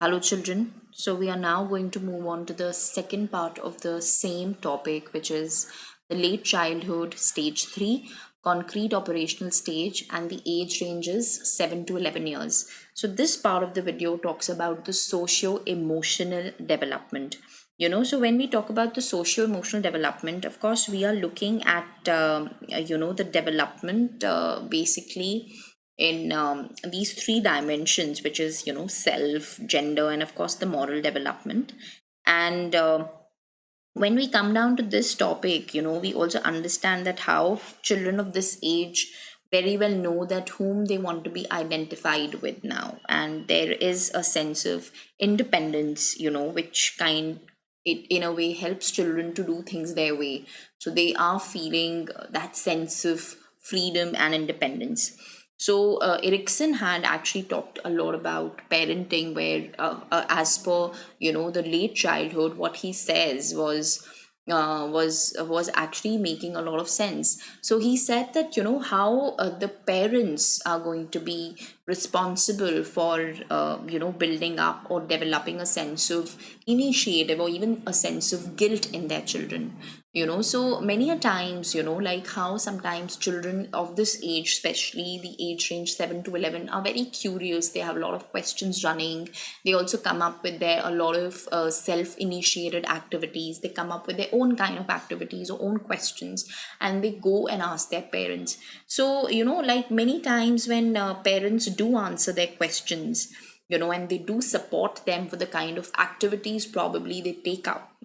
Hello, children. So, we are now going to move on to the second part of the same topic, which is the late childhood stage 3, concrete operational stage, and the age ranges 7 to 11 years. So, this part of the video talks about the socio emotional development. So when we talk about the socio emotional development, of course, we are looking at, the development basically in these three dimensions, which is self, gender, and of course the moral development. And when we come down to this topic, we also understand that how children of this age very well know that whom they want to be identified with now, and there is a sense of independence, which kind it in a way helps children to do things their way. So they are feeling that sense of freedom and independence. So Erickson had actually talked a lot about parenting, where, as per the late childhood, what he says was actually making a lot of sense. So he said that how the parents are going to be responsible for building up or developing a sense of initiative or even a sense of guilt in their children. So many a times, like how sometimes children of this age, especially the age range 7 to 11, are very curious. They have a lot of questions running. They also come up with their a lot of self initiated activities. They come up with their own kind of activities or own questions, and they go and ask their parents. So like many times when parents do answer their questions, and they do support them for the kind of activities probably they take up.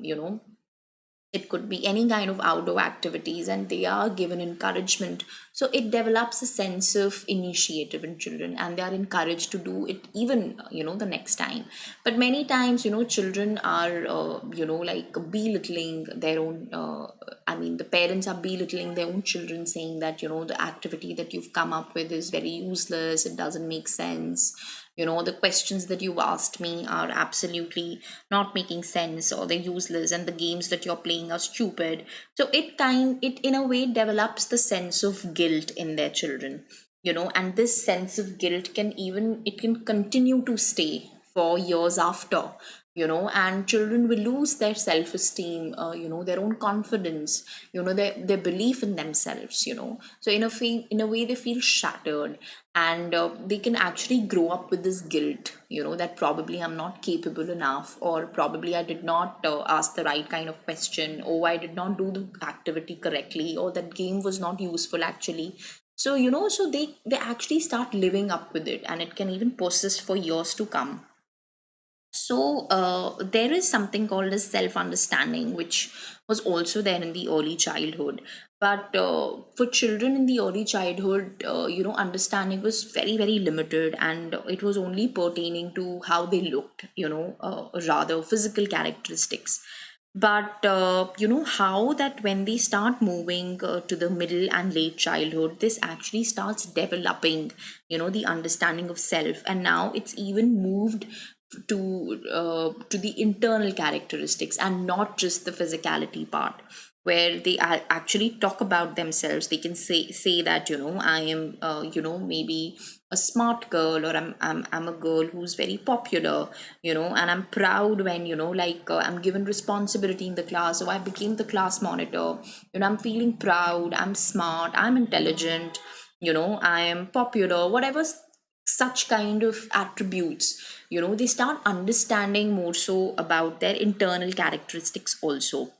It could be any kind of outdoor activities, and they are given encouragement. So it develops a sense of initiative in children, and they are encouraged to do it even the next time. But many times children are like belittling their own I mean, the parents are belittling their own children, saying that the activity that you've come up with is very useless, it doesn't make sense. The questions that you've asked me are absolutely not making sense, or they're useless, and the games that you're playing are stupid. So it in a way develops the sense of guilt in their children. And this sense of guilt can continue to stay for years after. And children will lose their self-esteem, their own confidence, their belief in themselves. So in a way they feel shattered, and they can actually grow up with this guilt, that probably I'm not capable enough, or probably I did not ask the right kind of question, or I did not do the activity correctly, or that game was not useful actually. So so they actually start living up with it, and it can even persist for years to come. So there is something called as self understanding, which was also there in the early childhood. But for children in the early childhood, understanding was very, very limited, and it was only pertaining to how they looked, rather physical characteristics. But how that when they start moving to the middle and late childhood, this actually starts developing, the understanding of self, and now it's even moved to the internal characteristics and not just the physicality part, where they actually talk about themselves. They can say that I am maybe a smart girl, or I'm a girl who's very popular, and I'm proud when I'm given responsibility in the class, so I became the class monitor. I'm feeling proud, I'm smart, I'm intelligent, I am popular, whatever such kind of attributes. They start understanding more so about their internal characteristics also.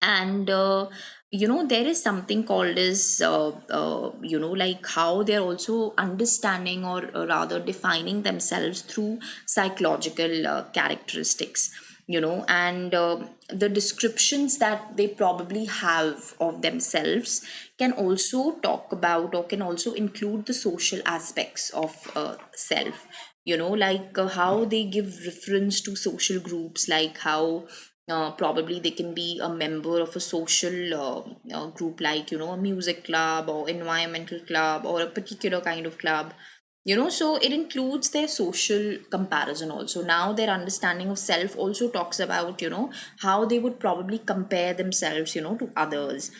And there is something called as like how they're also understanding, or rather defining themselves through psychological characteristics. And the descriptions that they probably have of themselves can also talk about, or can also include the social aspects of self. Like how they give reference to social groups, like how probably they can be a member of a social group, like a music club or environmental club or a particular kind of club. So it includes their social comparison also. Now their understanding of self also talks about how they would probably compare themselves to others.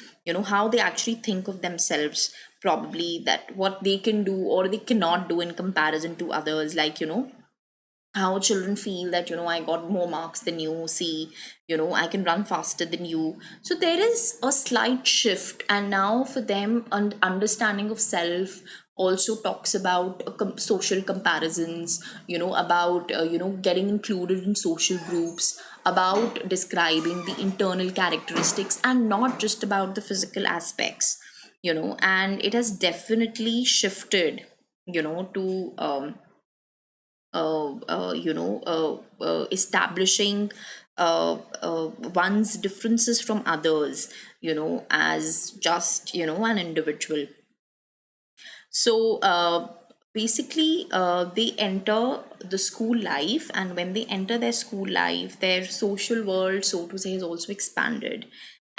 How they actually think of themselves, probably that what they can do or they cannot do in comparison to others, like how children feel that, I got more marks than you, see, I can run faster than you. So there is a slight shift, and now for them, understanding of self also talks about social comparisons, about getting included in social groups, about describing the internal characteristics, and not just about the physical aspects. And it has definitely shifted, to establishing one's differences from others, as just, an individual. So basically, they enter the school life, and when they enter their school life, their social world, so to say, is also expanded.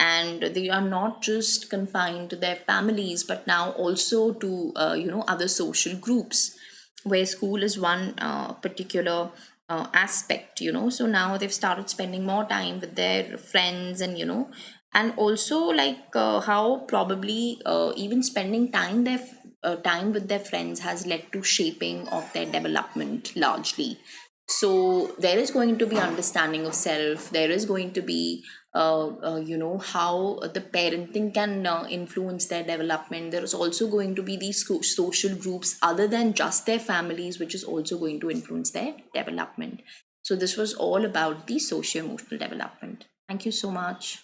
And they are not just confined to their families, but now also to, other social groups, where school is one particular aspect. So now they've started spending more time with their friends, and and also like how probably even spending time with their friends has led to shaping of their development largely. So there is going to be understanding of self, there is going to be how the parenting can influence their development. There is also going to be these social groups other than just their families, which is also going to influence their development. So this was all about the socio emotional development. Thank you so much.